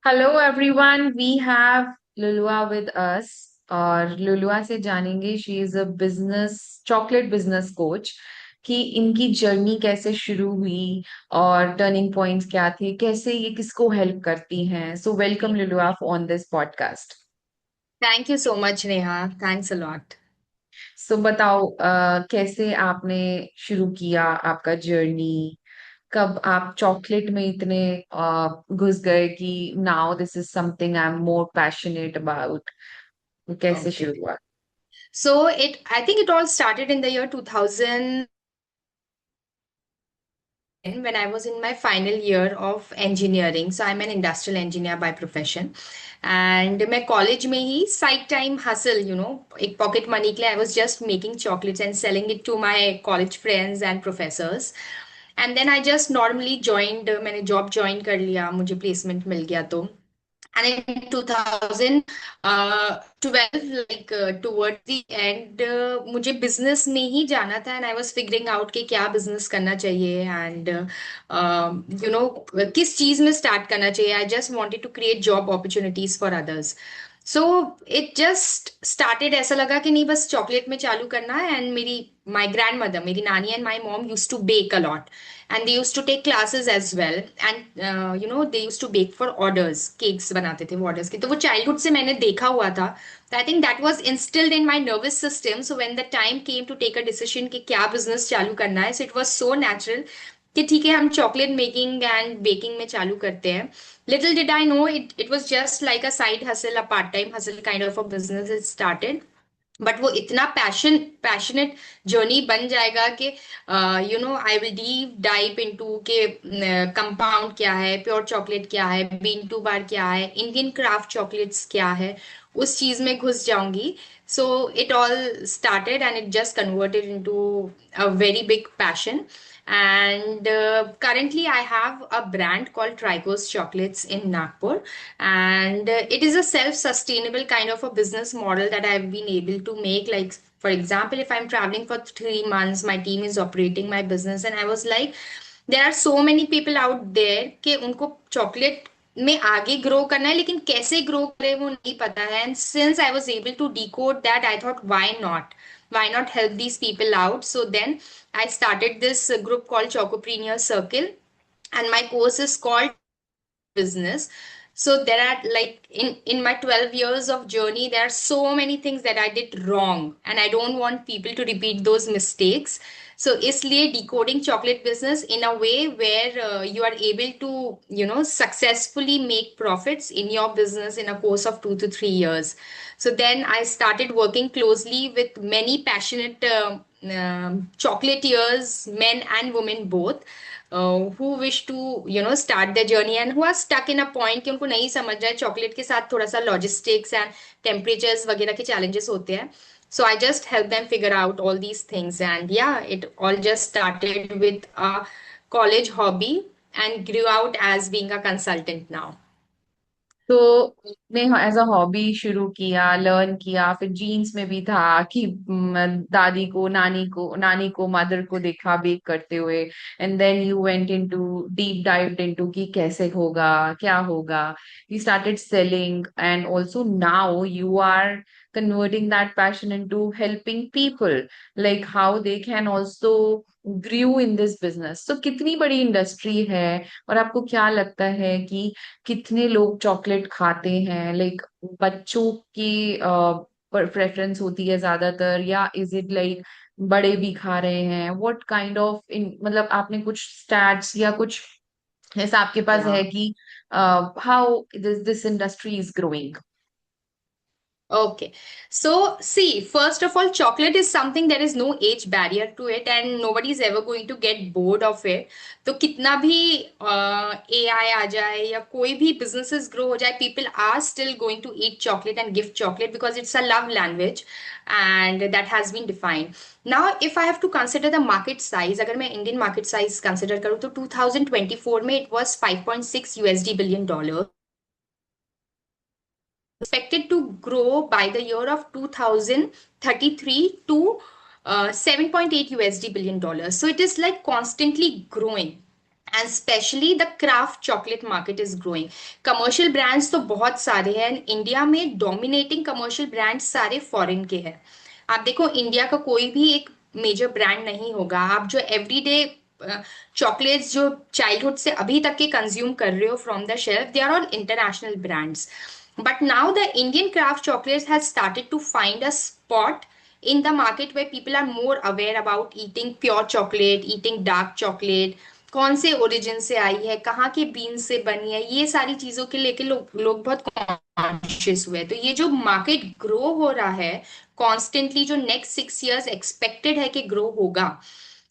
Hello everyone, we have Lulua with us. और Lulua से जानेंगे, she is a business chocolate business coach, कि इनकी जर्नी कैसे शुरू हुई और टर्निंग पॉइंट्स क्या थे, कैसे ये किसको हेल्प करती हैं। So welcome Lulua on this podcast. Thank you so much, Neha. Thanks a lot. So बताओ, कैसे आपने शुरू किया आपका जर्नी। कब आप चॉकलेट में इतने घुस गए कि now this is something I am more passionate about. कैसे Okay. शुरू हुआ? I think it all started in the year 2000 when I was in my final year of engineering. So I'm an industrial engineer by profession. And मैं college में ही side time hustle, एक pocket money के लिए I was just making chocolates and selling it to my college friends and professors. And then I just normally joined, मैंने job join कर लिया, मुझे placement मिल गया तो. And in 2012, towards the end, मुझे business में ही जाना था and I was figuring out कि क्या business करना चाहिए and किस चीज में start करना चाहिए. I just wanted to create job opportunities for others. So it just started. ऐसा लगा कि नहीं, बस चॉकलेट में चालू करना है. एंड my grandmother, मेरी नानी and my mom used to bake a lot, and they used to take classes as well. And they used to bake for orders, cakes बनाते थे वो orders के. तो वो childhood से मैंने देखा हुआ था. So I think that was instilled in my nervous system. So when the time came to take a decision कि क्या business चालू करना है, so it was so natural कि ठीक है, हम चॉकलेट मेकिंग एंड बेकिंग में चालू करते हैं. Little did I know, it was just like a side hustle, a part-time hustle kind of a business it started. But वो इतना पैशनेट जर्नी बन जाएगा कि I will deep dip into के कंपाउंड क्या है, प्योर चॉकलेट क्या है, बीन टू बार क्या है, इंडियन क्राफ्ट चॉकलेट्स क्या है, उस चीज में घुस जाऊंगी. So it all started and it just converted into a very big passion. And currently, I have a brand called Tricos Chocolates in Nagpur, and it is a self-sustainable kind of a business model that I've been able to make. Like, for example, if I'm traveling for 3 months, my team is operating my business, and I was like, there are so many people out there कि उनको chocolate में आगे grow करना है, लेकिन कैसे grow करे वो नहीं पता है. And since I was able to decode that, I thought, why not help these people out. So then I started this group called Chocopreneur Circle, and my course is called business. So there are, like, in my 12 years of journey, there are so many things that I did wrong, and I don't want people to repeat those mistakes. So इसलिए decoding chocolate business in a way where you are able to successfully make profits in your business in a course of 2 to 3 years. So then I started working closely with many passionate chocolatiers, men and women both, who wish to start their journey and who are stuck in a point कि उनको नहीं समझ रहा है. Chocolate के साथ थोड़ा सा लॉजिस्टिक्स एंड टेम्परेचर्स वगैरह के challenges होते हैं. So I just help them figure out all these things, and yeah, it all just started with a college hobby and grew out as being a consultant now. तो ने as a hobby शुरू किया, learn किया, फिर jeans में भी था कि दादी को, नानी को, मदर को देखा बेक करते हुए, and then you went into deep dived into कि कैसे होगा, क्या होगा. You started selling and also now you are converting that passion into helping people, like how they can also grew in this business. So कितनी बड़ी industry है, और आपको क्या लगता है कि कितने लोग चॉकलेट खाते हैं? लाइक बच्चों की प्रेफरेंस होती है ज्यादातर, या इज इट लाइक बड़े भी खा रहे हैं? व्हाट काइंड ऑफ मतलब आपने कुछ स्टैट्स या कुछ ऐसा आपके पास है Yeah. कि how this industry is growing? Okay. So, see, first of all, chocolate is something, there is no age barrier to it, and nobody is ever going to get bored of it. तो कितना भी AI आ जाए या कोई भी businesses grow हो जाए, people are still going to eat chocolate and gift chocolate because it's a love language, and that has been defined. Now, if I have to consider the market size, अगर मैं Indian market size consider करूँ तो 2024 में it was $5.6 billion, expected to grow by the year of 2033 to $7.8 billion. So it is like constantly growing. And specially the craft chocolate market is growing. Commercial brands तो बहुत सारे हैं, India में dominating commercial brands सारे foreign के हैं। आप देखो इंडिया का कोई भी एक मेजर ब्रांड नहीं होगा, आप जो एवरीडे चॉकलेट्स जो चाइल्डहुड से अभी तक के कंज्यूम कर रहे हो from the shelf, they are all international brands. But now the Indian craft chocolates has started to find a spot in the market where people are more aware about eating pure chocolate, eating dark chocolate, कौन से origin से आई है, कहाँ के been से बनी है, ये सारी चीजों के लेके लोग बहुत कॉन्शियस हुए हैं। तो ये जो मार्केट ग्रो हो रहा है कॉन्स्टेंटली, जो नेक्स्ट 6 years एक्सपेक्टेड है कि ग्रो होगा,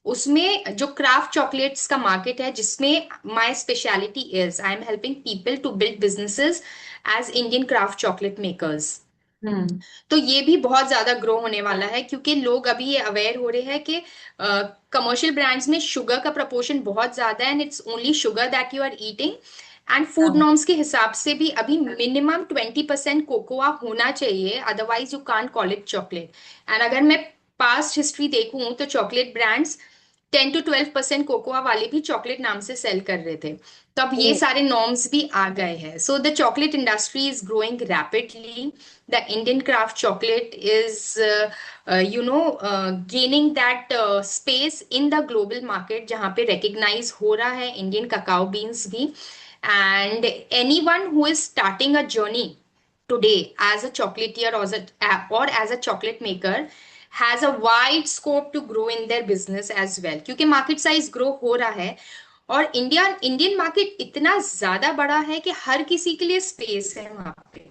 उसमें जो क्राफ्ट चॉकलेट्स का मार्केट है, जिसमें my speciality is I am helping people to build businesses as Indian craft chocolate makers. Hmm. तो ये भी बहुत ज्यादा ग्रो होने वाला है, क्योंकि लोग अभी ये अवेयर हो रहे हैं कि कमर्शियल ब्रांड्स में शुगर का प्रपोर्शन बहुत ज्यादा है, and it's only sugar that you are eating. And food हाँ। नॉर्म्स के हिसाब से भी अभी मिनिमम 20% कोकोआ होना चाहिए, otherwise you can't call it chocolate. And अगर मैं पास्ट हिस्ट्री देखूं तो चॉकलेट ब्रांड्स 10 to 12% कोकोआ वाले भी चॉकलेट नाम से सेल कर रहे थे। तो अब ये ओ। सारे नॉर्म्स भी आ गए हैं। So the chocolate industry is growing rapidly. The Indian craft chocolate is gaining that space in the global market, जहाँ पे रिकग्नाइज हो रहा है इंडियन ककाओ बीन्स भी। And any one who is starting a journey today as a chocolatier or as a chocolate maker has a wide scope to grow in their business as well, क्योंकि market size grow हो रहा है। और Indian market इतना ज्यादा बड़ा है कि हर किसी के लिए स्पेस है वहां पे।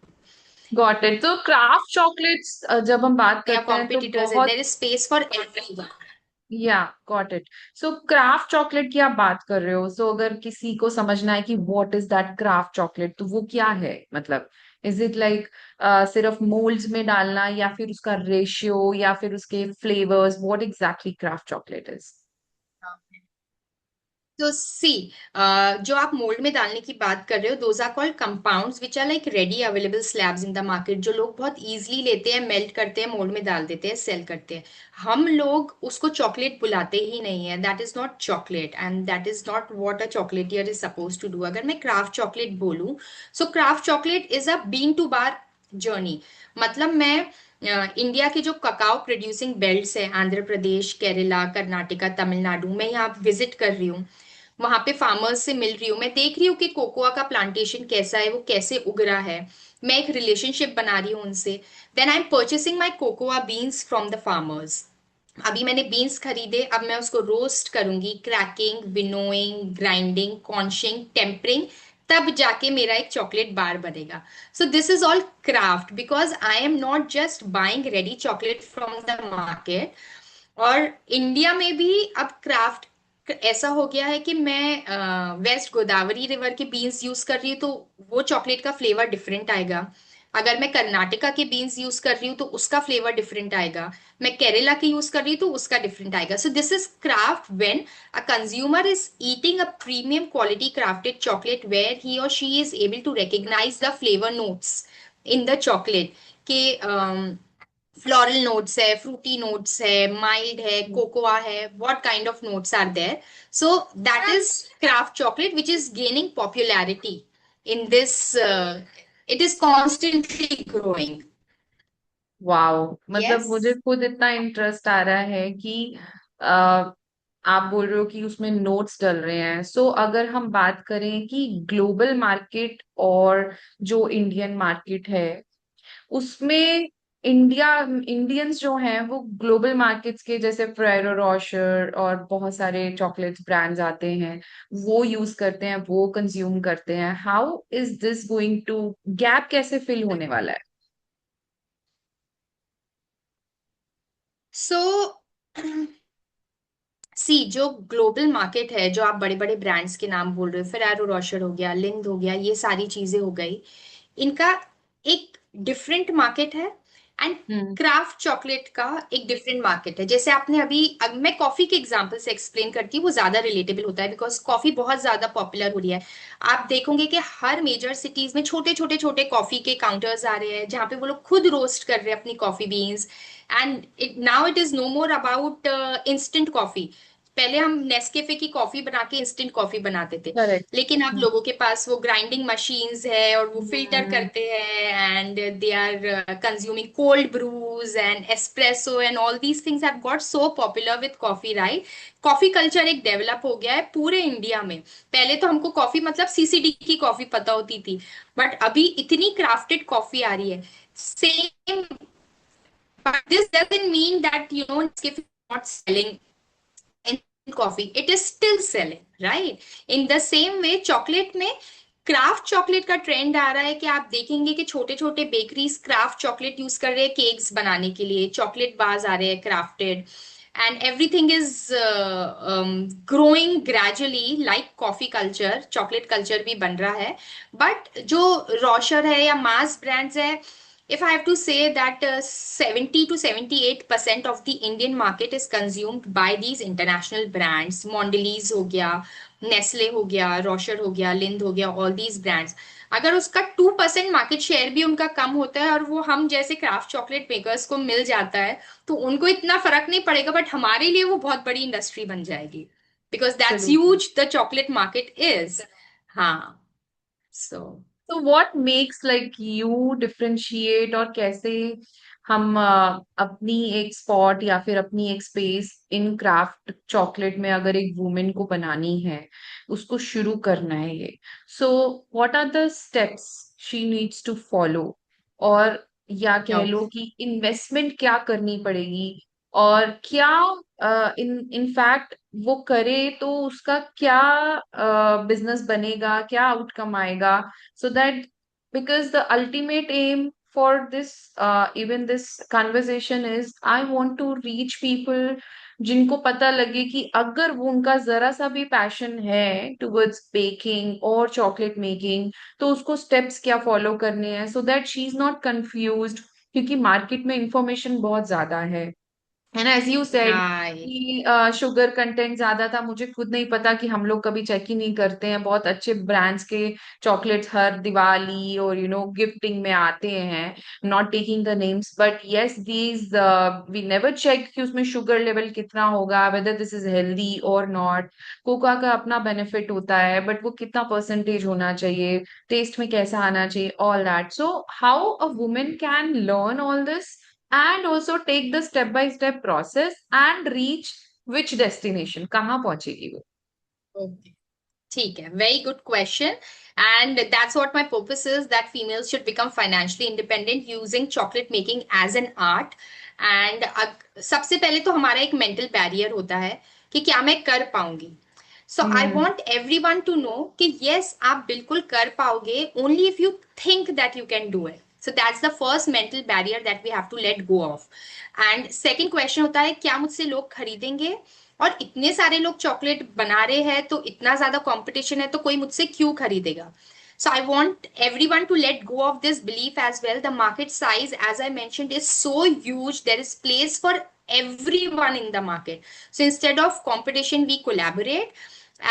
Got it. तो क्राफ्ट चॉकलेट्स जब हम बात या करते हैं तो कॉम्पिटिटर्स है, बहुत, there is space for everyone. Yeah got it. So craft chocolate की आप बात कर रहे हो, सो अगर किसी को समझना है कि what is that craft chocolate, तो वो क्या है मतलब? इज इट लाइक सिर्फ मोल्ड्स में डालना, या फिर उसका रेशियो, या फिर उसके flavours? What exactly craft chocolate is? तो सी, जो आप मोल्ड में डालने की बात कर रहे हो, those are called compounds which are like ready available slabs in the market, जो लोग बहुत इजीली लेते हैं, मेल्ट करते हैं, मोल्ड में डाल देते हैं, सेल करते हैं। हम लोग उसको चॉकलेट बुलाते ही नहीं है, that is not chocolate and that is not what a chocolatier is suppose to do. अगर मैं क्राफ्ट चॉकलेट बोलूँ, so craft chocolate is a bean to bar journey. मतलब मैं इंडिया के जो ककाओ प्रोड्यूसिंग बेल्ट्स है, आंध्र प्रदेश, केरला, कर्नाटका, तमिलनाडु, मैं यहाँ विजिट कर रही हूँ, वहां पे फार्मर्स से मिल रही हूँ, मैं देख रही हूँ कि कोकोआ का प्लांटेशन कैसा है, वो कैसे उग रहा है, मैं एक रिलेशनशिप बना रही हूँ उनसे। Then I am purchasing my cocoa beans from the farmers. अभी मैंने बीन्स खरीदे, अब मैं उसको रोस्ट करूंगी, cracking, winnowing, grinding, conching, tempering, तब जाके मेरा एक चॉकलेट बार बनेगा। So this is all craft, because I am not just buying ready chocolate from the market. और इंडिया में भी अब क्राफ्ट ऐसा हो गया है कि मैं वेस्ट गोदावरी रिवर के बीन्स यूज कर रही हूँ, तो वो चॉकलेट का फ्लेवर डिफरेंट आएगा। अगर मैं कर्नाटका के बीन्स यूज कर रही हूँ तो उसका फ्लेवर डिफरेंट आएगा। मैं केरला के यूज कर रही हूँ तो उसका डिफरेंट आएगा। So this is craft when a consumer is eating a premium quality crafted chocolate, where he और she is able to recognise the flavour notes in the chocolate के। फ्लोरल नोट्स है, fruity notes है, mild है, cocoa है, what kind of notes are there. So that is craft chocolate which is gaining popularity in this, it is constantly growing. Wow, मतलब yes. मुझे खुद इतना interest आ रहा है कि अ, आप बोल रहे हो कि उसमें नोट्स डल रहे हैं। सो अगर हम बात करें कि ग्लोबल मार्केट और जो इंडियन मार्केट है, उसमें इंडियंस जो हैं वो ग्लोबल मार्केट्स के, जैसे फेरेरो रोशर और बहुत सारे चॉकलेट्स ब्रांड्स आते हैं, वो यूज करते हैं, वो कंज्यूम करते हैं। How is this going to, gap कैसे फिल होने वाला है? सो सी, जो ग्लोबल मार्केट है, जो आप बड़े बड़े ब्रांड्स के नाम बोल रहे हो, फेरारो रोशर हो गया, लिंद हो गया, ये सारी चीजें हो गई, इनका एक डिफरेंट मार्केट है। And hmm. क्राफ्ट चॉकलेट का एक डिफरेंट मार्केट है। जैसे आपने अभी, अब मैं कॉफी के एग्जांपल से एक्सप्लेन करती हूँ, वो ज्यादा रिलेटेबल होता है, बिकॉज कॉफी बहुत ज्यादा पॉपुलर हो रही है। आप देखोगे कि हर मेजर सिटीज में छोटे छोटे छोटे कॉफी के काउंटर्स आ रहे हैं, जहाँ पे वो लोग खुद रोस्ट कर रहे हैं अपनी coffee beans. And it now it is no more about instant coffee. पहले हम नेस्कैफे की कॉफी बना के इंस्टेंट कॉफी बनाते थे, करेक्ट। लेकिन अब लोगों के पास वो ग्राइंडिंग मशीन्स है और वो फिल्टर हम्म। करते हैं, and they are consuming cold brews and espresso and all these things have got so popular with coffee, right? Coffee culture एक डेवलप हो गया है पूरे इंडिया में। पहले तो हमको कॉफी मतलब सीसीडी की कॉफी पता होती थी, बट अभी इतनी क्राफ्टेड कॉफी आ रही है। Same, but this doesn't mean that Nescafe is not selling in coffee. It is still selling, right? In the same way, chocolate में क्राफ्ट चॉकलेट का ट्रेंड आ रहा है कि आप देखेंगे कि छोटे छोटे बेकरीज क्राफ्ट चॉकलेट यूज कर रहे हैं केक्स बनाने के लिए, चॉकलेट बार्स आ रहे हैं crafted, and everything is growing gradually like coffee culture, chocolate culture भी बन रहा है। बट जो रोशर है या मास ब्रांड्स है, if I have to say that 70 to 78% of the Indian market is consumed by these international brands, Mondelez हो गया, नेस्ले हो गया, रोशर हो गया, लिंद हो गया, ऑल दीज ब्रांड्स। अगर उसका 2% मार्केट शेयर भी उनका कम होता है और वो हम जैसे क्राफ्ट चॉकलेट मेकर्स को मिल जाता है, तो उनको इतना फर्क नहीं पड़ेगा, बट हमारे लिए वो बहुत बड़ी इंडस्ट्री बन जाएगी, because that's absolutely. Huge the chocolate market is. हाँ, सो तो what makes like you differentiate, और कैसे हम अपनी एक स्पॉट या फिर अपनी एक स्पेस इन क्राफ्ट चॉकलेट में अगर एक वुमेन को बनानी है, उसको शुरू करना है ये, so what are the steps she needs to follow, और या कह लो कि इन्वेस्टमेंट क्या करनी पड़ेगी, और क्या इन इनफैक्ट वो करे तो उसका क्या बिजनेस बनेगा, क्या आउटकम आएगा, so that because the ultimate aim for this even this conversation is I want to reach people जिनको पता लगे कि अगर वो उनका जरा सा भी पैशन है टुवर्ड्स बेकिंग और चॉकलेट मेकिंग, तो उसको स्टेप्स क्या फॉलो करने हैं, so that she is not confused, क्योंकि मार्केट में इंफॉर्मेशन बहुत ज्यादा है। And as you said right. कि शुगर कंटेंट ज्यादा था, मुझे खुद नहीं पता कि हम लोग कभी चेक ही नहीं करते हैं, बहुत अच्छे ब्रांड्स के चॉकलेट्स हर दिवाली और गिफ्टिंग में आते हैं, not taking the names, but yes these we never check कि उसमें शुगर लेवल कितना होगा, वेदर दिस इज हेल्दी और नॉट। कोका का अपना बेनिफिट होता है, बट वो कितना परसेंटेज होना चाहिए, टेस्ट में कैसा आना चाहिए, all that. So how a women can learn all this and also take the step by step process and reach which destination, कहाँ पहुंचेगी वो। ओके, ठीक है, very good question. And that's what my purpose is, that females should become financially independent using chocolate making as an art. And सबसे पहले तो हमारा एक मेंटल बैरियर होता है कि क्या मैं कर पाऊंगी। So I hmm. Want everyone to know कि यस, आप बिल्कुल कर पाओगे, only if you think that you can do it. So that's the first mental barrier that we have to let go of. And second question होता है, क्या मुझसे लोग खरीदेंगे? और इतने सारे लोग चॉकलेट बना रहे हैं, तो इतना ज्यादा कंपटीशन है, तो कोई मुझसे क्यों खरीदेगा? So I want everyone to let go of this belief as well. The market size, as I mentioned, is so huge. There is place for everyone in the market. So instead of competition, we collaborate.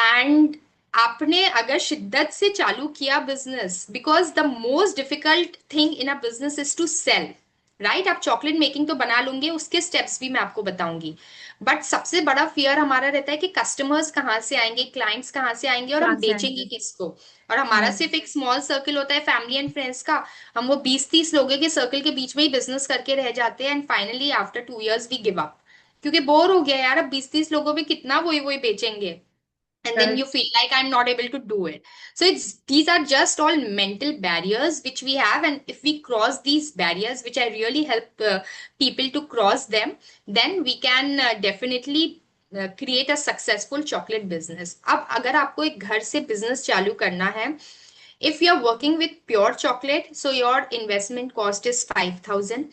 And आपने अगर शिद्दत से चालू किया business, because the most difficult thing in a business is to sell, right? आप chocolate making तो बना लूंगे, उसके स्टेप्स भी मैं आपको बताऊंगी, बट सबसे बड़ा फियर हमारा रहता है कि कस्टमर्स कहाँ से आएंगे, क्लाइंट्स कहाँ से आएंगे, और हम कहाँ से बेचेंगे आएंगे। किसको? और हमारा हम्म। सिर्फ एक स्मॉल सर्कल होता है, फैमिली एंड फ्रेंड्स का। हम वो 20-30 लोगों के सर्कल के बीच में ही बिजनेस करके रह जाते हैं, and finally after 2 years we give up, क्योंकि बोर हो गया यार, अब 20-30 लोगों में कितना वही वही बेचेंगे, and then you correct. feel like I'm not able to do it. So it's these are just all mental barriers which we have, and if we cross these barriers, which I really help people to cross them, then we can definitely create a successful chocolate business. अब अगर आपको एक घर से business चालू करना है, if you're working with pure chocolate, so your investment cost is 5,000.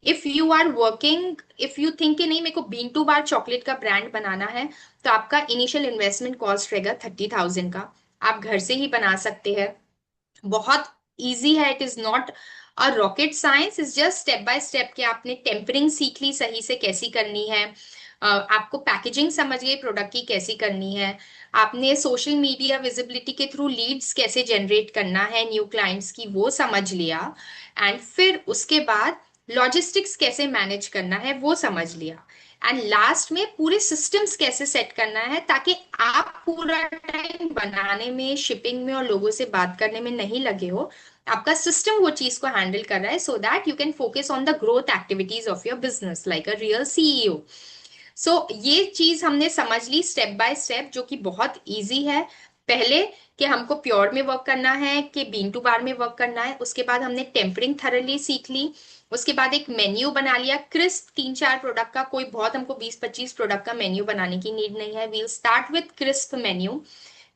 If you are working, if you think कि नहीं मेरे को बीन टू बार चॉकलेट का ब्रांड बनाना है, तो आपका इनिशियल इन्वेस्टमेंट कॉस्ट रहेगा 30,000 का। आप घर से ही बना सकते हैं, बहुत इजी है, it is not a rocket science, is just step by step कि आपने टेम्परिंग सीख ली सही से कैसी करनी है, आपको पैकेजिंग समझ गई प्रोडक्ट की कैसी करनी है, आपने सोशल मीडिया विजिबिलिटी के थ्रू लीड्स कैसे जनरेट करना है न्यू क्लाइंट्स की, वो समझ लिया, एंड फिर उसके बाद लॉजिस्टिक्स कैसे मैनेज करना है वो समझ लिया, एंड लास्ट में पूरे सिस्टम्स कैसे सेट करना है ताकि आप पूरा टाइम बनाने में, शिपिंग में और लोगों से बात करने में नहीं लगे हो। आपका सिस्टम वो चीज को हैंडल कर रहा है, so that you can focus on the growth activities of your business like a real CEO. So ये चीज हमने समझ ली स्टेप बाय स्टेप, जो कि बहुत इजी है। पहले कि हमको प्योर में वर्क करना है कि बीन टू बार में वर्क करना है, उसके बाद हमने टेम्परिंग थरली सीख ली। उसके बाद एक मेन्यू बना लिया क्रिस्प 3-4 प्रोडक्ट का, कोई बहुत हमको 20-25 प्रोडक्ट का मेन्यू बनाने की नीड नहीं है, we'll start with crisp menu.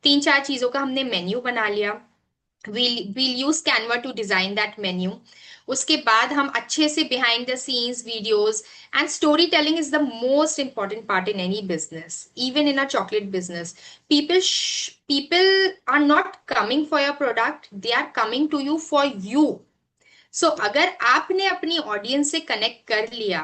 3-4 चीजों का हमने मेन्यू बना लिया, we'll use Canva to design that menu। उसके बाद हम अच्छे से behind the scenes videos, and storytelling is the most important part in any business, even in a chocolate business। People are not coming for your product, they are coming to you for you। so अगर आपने अपनी audience से connect कर लिया,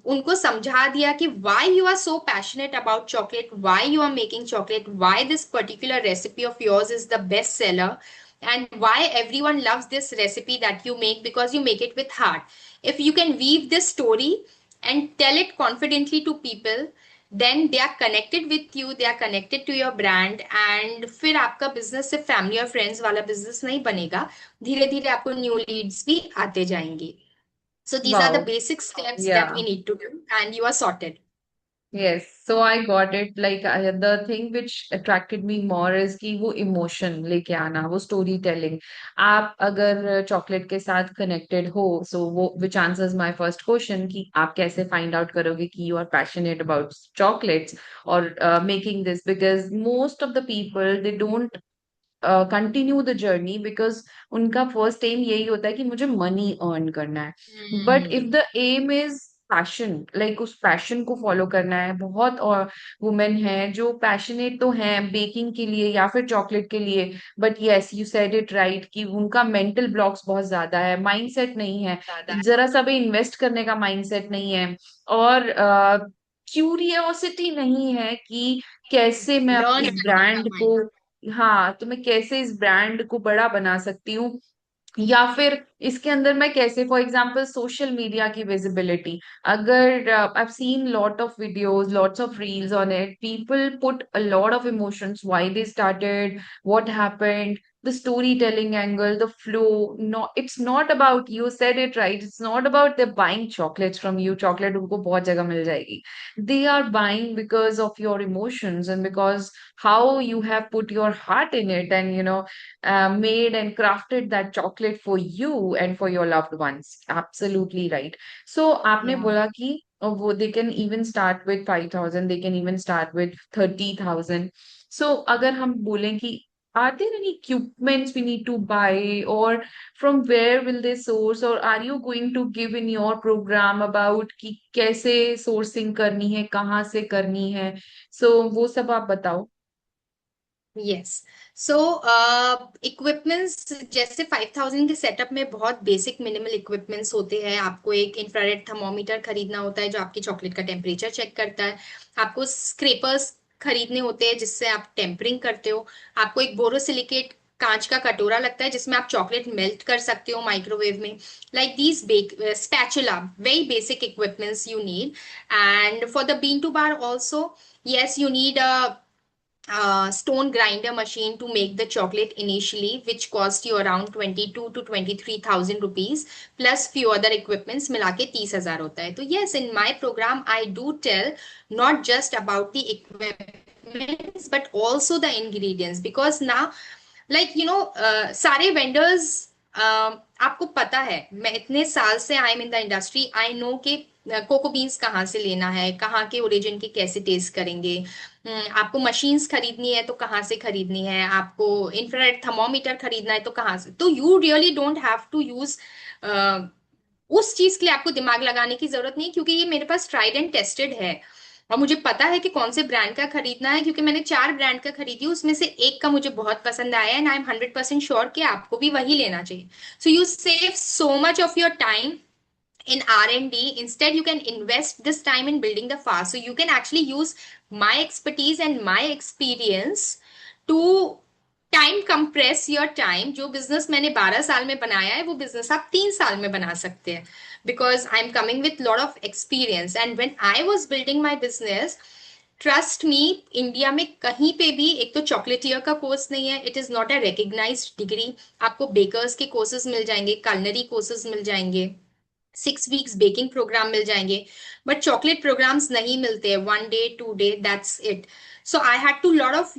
उनको समझा दिया कि why you are so passionate about chocolate, why you are making chocolate, why this particular recipe of yours is the best seller, and why everyone loves this recipe that you make because you make it with heart। if you can weave this story and tell it confidently to people, then they are connected with you, they are connected to your brand, and फिर आपका business सिर्फ family और friends वाला business नहीं बनेगा, धीरे धीरे आपको न्यू लीड्स भी आते जाएंगी। So these are the wow, basic steps that we या need to do, and you are sorted। yes, so I got it. Like the thing which attracted me more is कि वो emotion लेके आना, वो story telling। आप अगर chocolate के साथ connected हो, so वो which answers my first question कि आप कैसे find out करोगे कि you are passionate about chocolates or making this, because most of the people they don't continue the journey because उनका फर्स्ट एम यही होता है कि मुझे मनी अर्न करना है। But if Hmm. The aim is passion, like उस passion को फॉलो करना है। बहुत और वुमेन हैं जो पैशनेट तो हैं बेकिंग के लिए या फिर चॉकलेट के लिए, but yes you said it right कि उनका मेंटल ब्लॉक्स बहुत ज्यादा है, माइंडसेट नहीं है, जरा सा भी इन्वेस्ट करने का माइंडसेट नहीं है, और क्यूरियोसिटी नहीं है कि कैसे मैं Learn इस करने का ब्रांड को, mind। हाँ तो मैं कैसे इस ब्रांड को बड़ा बना सकती हूँ, या फिर इसके अंदर मैं कैसे, फॉर एग्जांपल सोशल मीडिया की विजिबिलिटी। अगर I seen lot of videos, lots of reels on it, people put a lot of emotions, why they started, what happened, the storytelling angle, the flow. No, it's not about, you said it right, it's not about they're buying chocolates from you, chocolate उनको बहुत जगह मिल जाएगी। They are buying because of your emotions and because how you have put your heart in it, and made and crafted that chocolate for you and for your loved ones। Absolutely right। So आपने Yeah। बोला कि वो they can even start with 5,000, they can even start with 30,000। So अगर हम बोलें कि are there any equipments we need to buy, or from where will they source, or are you going to give in your program about कि कैसे sourcing करनी है, कहाँ से करनी है? So वो सब आप बताओ। यस। सो इक्विपमेंट्स जैसे 5000 के सेटअप में बहुत बेसिक मिनिमल इक्विपमेंट्स होते हैं। आपको एक इंफ्रारेड थर्मोमीटर खरीदना होता है जो आपकी चॉकलेट का टेम्परेचर चेक करता है। आपको स्क्रेपर्स खरीदने होते हैं जिससे आप टेम्परिंग करते हो। आपको एक बोरोसिलिकेट कांच का कटोरा लगता है जिसमें आप चॉकलेट मेल्ट कर सकते हो माइक्रोवेव में। Like these bake spatula, very basic equipments you need. And for the bean to bar also, yes, you need a stone grinder machine to make the chocolate initially, which cost you around 22 to 23,000 rupees, plus few other equipments मिला के 30,000 होता है। तो yes, in my program I do tell not just about the equipments but also the ingredients, because now like you know सारे vendors, आपको पता है, मैं इतने साल से I am in the industry, I know कि कोको बीन्स कहाँ से लेना है, कहाँ के ओरिजिन के कैसे टेस्ट करेंगे। आपको मशीन्स खरीदनी है तो कहाँ से खरीदनी है, आपको इंफ्रारेड थर्मोमीटर खरीदना है तो कहाँ से। तो you really don't have to use उस चीज के लिए आपको दिमाग लगाने की जरूरत नहीं, क्योंकि ये मेरे पास ट्राइड एंड टेस्टेड है। और मुझे पता है कि कौन से ब्रांड का खरीदना है, क्योंकि मैंने 4 ब्रांड का खरीदी, उसमें से एक का मुझे बहुत पसंद आया एंड आई एम 100% श्योर कि आपको भी वही लेना चाहिए। So you save so much of your time in R&D. Instead, you can invest this time in building the fast, so you can actually use my expertise and my experience to time compress your time. जो business मैंने 12 साल में बनाया है वो business आप 3 साल में बना सकते हैं, because I am coming with lot of experience. And when I was building my business, trust me, India में कहीं पे भी एक तो चॉकलेटियर का कोर्स नहीं है, it is not a recognised degree. आपको बेकर्स के कोर्सेज मिल जाएंगे, कलनरी कोर्सेज मिल जाएंगे, 6 वीक्स बेकिंग प्रोग्राम मिल जाएंगे, बट चॉकलेट प्रोग्राम्स नहीं मिलते हैं, 1 day 2 day, that's it. So I had to lot of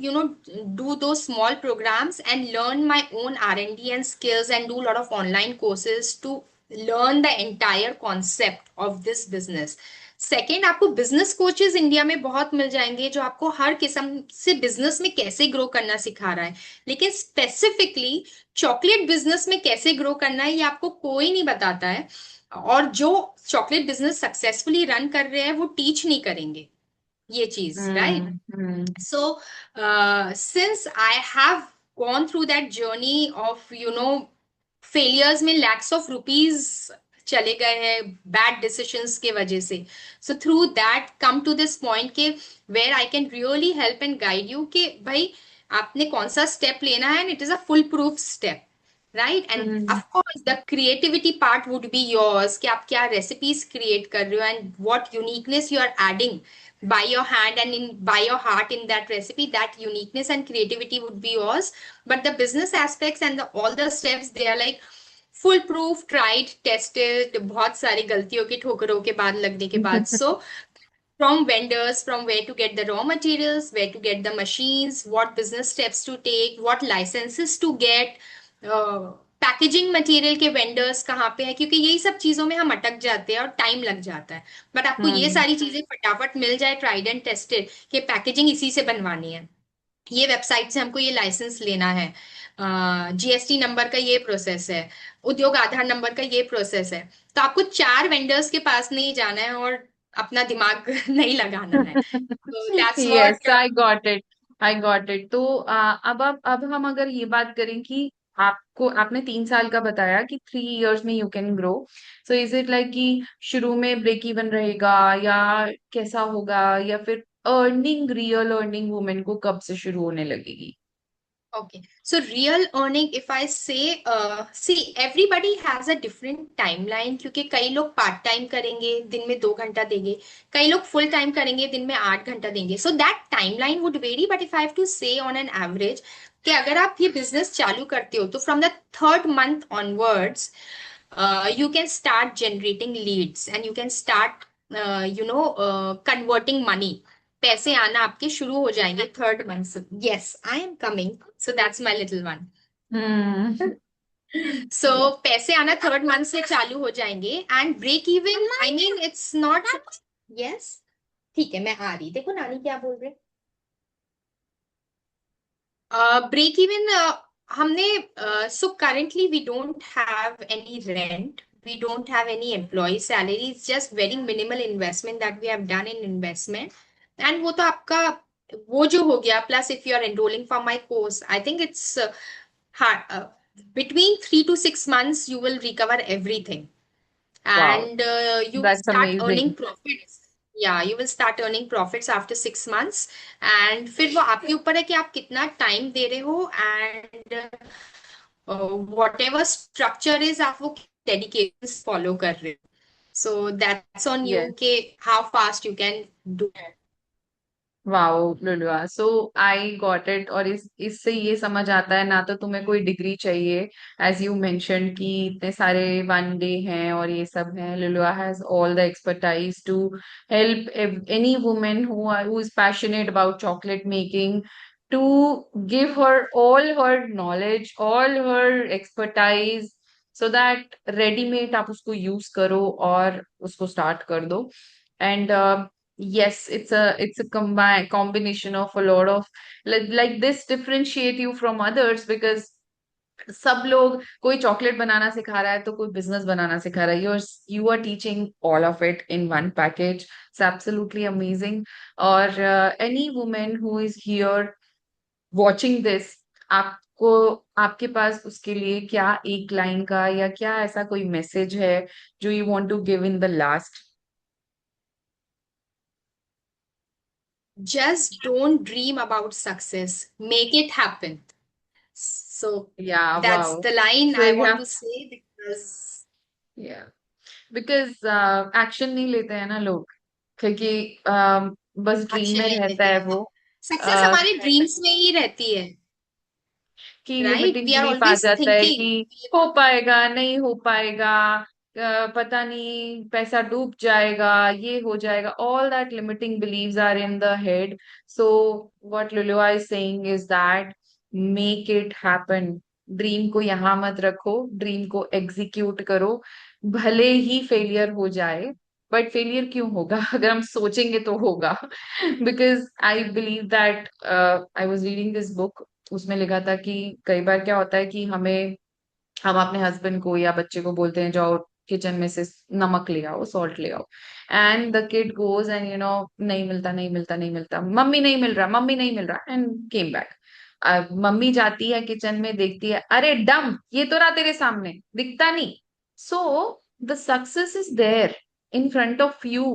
do those small programs and learn my own R&D and skills and do a lot of online courses to learn the entire concept of this business. Second, आपको business coaches India में बहुत मिल जाएंगे जो आपको हर किस्म से business में कैसे ग्रो करना सिखा रहा है, लेकिन स्पेसिफिकली चॉकलेट बिजनेस में कैसे ग्रो करना है ये आपको कोई नहीं बताता है। और जो चॉकलेट बिजनेस सक्सेसफुली रन कर रहे हैं वो टीच नहीं करेंगे ये चीज, right? Hmm. Hmm. So, since I have gone through that journey of, failures में lakhs of rupees चले गए हैं बैड डिसीजंस के वजह से, so through that come to this point के where I can really help and guide you कि भाई आपने कौन सा स्टेप लेना है, and it is a foolproof step, right? And hmm. Of course the creativity part would be yours, कि आप क्या रेसिपीज क्रिएट कर रहे हो and what uniqueness you are adding by your hand and in by your heart in that recipe. That uniqueness and creativity would be yours, but the business aspects and all the steps, they are like full proof, tried, tested, बहुत सारी गलतियों की ठोकरों के बाद लगने के बाद। So from vendors, from where to get the raw materials, where to get the machines, what business steps to take, what licenses to get, packaging material के वेंडर्स कहाँ पे है, क्योंकि यही सब चीजों में हम अटक जाते हैं और टाइम लग जाता है। बट आपको ये हम्म। सारी चीजें फटाफट मिल जाए, ट्राइड एंड टेस्टेड, कि पैकेजिंग इसी से बनवानी है, ये वेबसाइट से हमको ये लाइसेंस लेना है, जीएसटी नंबर का ये प्रोसेस है, उद्योग आधार नंबर का ये प्रोसेस है, तो आपको 4 वेंडर्स के पास नहीं जाना है और अपना दिमाग नहीं लगाना है। तो that's yes, what. I got it. I got it. तो अब हम अगर ये बात करें कि आपको, आपने 3 साल का बताया कि 3 इयर्स में you can grow. So is it like कि शुरू में ब्रेक इवन रहेगा, या कैसा होगा, या फिर अर्निंग, रियल अर्निंग वुमेन को कब से शुरू होने लगेगी? Okay, so real earning, if I say, see, everybody has a different timeline, क्योंकि कई लोग पार्ट टाइम करेंगे, दिन में 2 घंटा देंगे, कई लोग फुल टाइम करेंगे, दिन में 8 घंटा देंगे। So that timeline would very, but if I have to say on an average, कि अगर आप ये बिजनेस चालू करते हो तो from the third month onwards you can start generating leads and you can start converting money। पैसे आना आपके शुरू हो जाएंगे थर्ड मंथ से। Yes, I am coming, so that's my little one. Hmm. So पैसे आना थर्ड मंथ से चालू हो जाएंगे, and break even, I mean it's not. Yes, ठीक है, मैं आ रही, देखो नानी क्या बोल रहे। ब्रेक इवन, हमने, so currently we don't have any rent, we don't have any employee salary, it's just very minimal investment that we have done in investment। and वो तो आपका वो जो हो गया, plus if you are enrolling for my course, I think it's hard, between 3 to 6 months you will recover everything, wow, and you will that's start amazing. earning profits। Yeah, you will start earning profits after 6 months। and फिर वो आपके ऊपर है कि आप कितना time दे रहे हो, and whatever structure is, आप वो डेडिकेशन फॉलो कर रहे हो। सो दैट्स ऑन यू कि how fast you can do. Wow Lulua, so I got it. और इस इससे ये समझ आता है, ना तो तुम्हें कोई डिग्री चाहिए, एज यू मेंशन कि इतने सारे 1 डे हैं और ये सब है। Lulua has all the expertise to help any women who is passionate about chocolate making, to give her all her knowledge, all her expertise, so that readymade आप उसको यूज करो और उसको स्टार्ट कर दो। And yes, it's a combination of a lot of, like this differentiate you from others, because सब लोग, कोई चॉकलेट बनाना सिखा रहा है तो कोई बिजनेस बनाना सिखा रहा है, you are teaching all of it in one package. It's absolutely amazing. और any woman who is here watching this, आपको, आपके पास उसके लिए क्या एक लाइन का या क्या ऐसा कोई मैसेज है जो you want to give in the last? Just don't dream about success, make it happen। So Yeah, that's wow. the line So I yeah, want to say, because yeah. Because action नहीं लेते हैं ना लोग, क्योंकि बस dream action में नहीं रहता लेते है हैं। वो। सक्सेस हमारे ड्रीम्स में ही रहती है। कि right, limiting we are belief आ ऑलवेज जाता है थिंकिंग। कि हो पाएगा नहीं हो पाएगा, पता नहीं पैसा डूब जाएगा, ये हो जाएगा, all that limiting believes are in the head. So what Lulua is saying is that make it happen. Dream को यहाँ मत रखो, ड्रीम को एग्जीक्यूट करो। भले ही फेलियर हो जाए, बट फेलियर क्यों होगा अगर हम सोचेंगे तो होगा। Because I believe that I was reading this book, उसमें लिखा था कि कई बार क्या होता है कि हम अपने हस्बैंड को या बच्चे को बोलते हैं जाओ किचन में से नमक ले आओ, सॉल्ट ले आओ, and the kid goes and नहीं मिलता नहीं मिलता नहीं मिलता, मम्मी नहीं मिल रहा मम्मी नहीं मिल रहा, एंड केम बैक। मम्मी जाती है किचन में, देखती है, अरे डम ये तो रहा तेरे सामने, दिखता नहीं। So the success is there in front of you,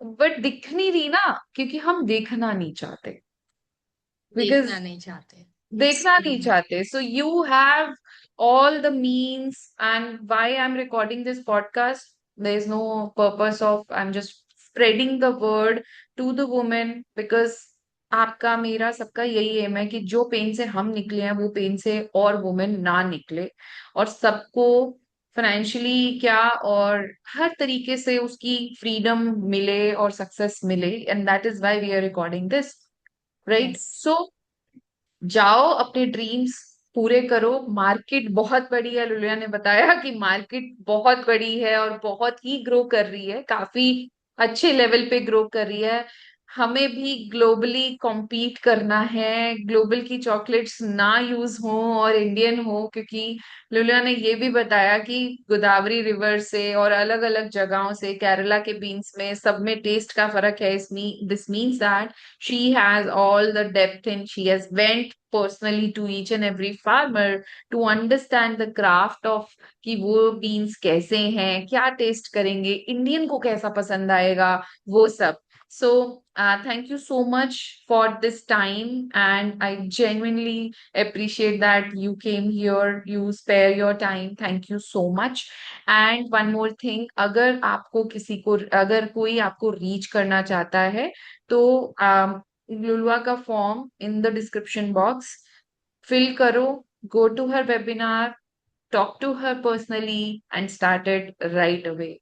but दिख नहीं रही ना, क्योंकि हम देखना नहीं चाहते। देखना बिकॉज नहीं चाहते। इट्स देखना ट्रू। नहीं चाहते। So you have all the means, and why I'm recording this podcast, there is no purpose of, I'm just spreading the word to the women, because आपका मेरा सबका यही एम है कि जो पेन से हम निकले हैं वो पेन से और वुमेन ना निकले, और सबको फाइनेंशियली क्या और हर तरीके से उसकी फ्रीडम मिले और सक्सेस मिले, and that is why we are recording this, right? Yes. So जाओ अपने ड्रीम्स पूरे करो। मार्केट बहुत बड़ी है, लुलिया ने बताया कि मार्केट बहुत बड़ी है और बहुत ही ग्रो कर रही है, काफी अच्छे लेवल पे ग्रो कर रही है। हमें भी ग्लोबली कॉम्पीट करना है, ग्लोबल की चॉकलेट्स ना यूज हो और इंडियन हो, क्योंकि लुलिया ने ये भी बताया कि गोदावरी रिवर से और अलग अलग जगहों से, केरला के बीन्स में सब में टेस्ट का फर्क है। इसमें this means that she has all the depth and she has went personally to each and every farmer to understand the craft of कि वो बीन्स कैसे हैं, क्या टेस्ट करेंगे, इंडियन को कैसा पसंद आएगा, वो सब। So thank you so much for this time, and I genuinely appreciate that you came here, you spare your time, thank you so much. And one more thing, अगर आपको किसी को, अगर कोई आपको रीच करना चाहता है तो लुलुआ का form in the description box fill करो, go to her webinar, talk to her personally and started right away.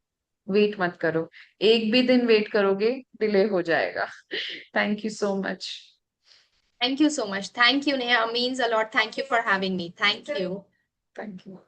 Wait मत करो, एक भी दिन वेट करोगे डिले हो जाएगा। Thank you so much. Thank you so much. Thank you, Neha. Means a lot. Thank you for having me. Thank you. Thank you.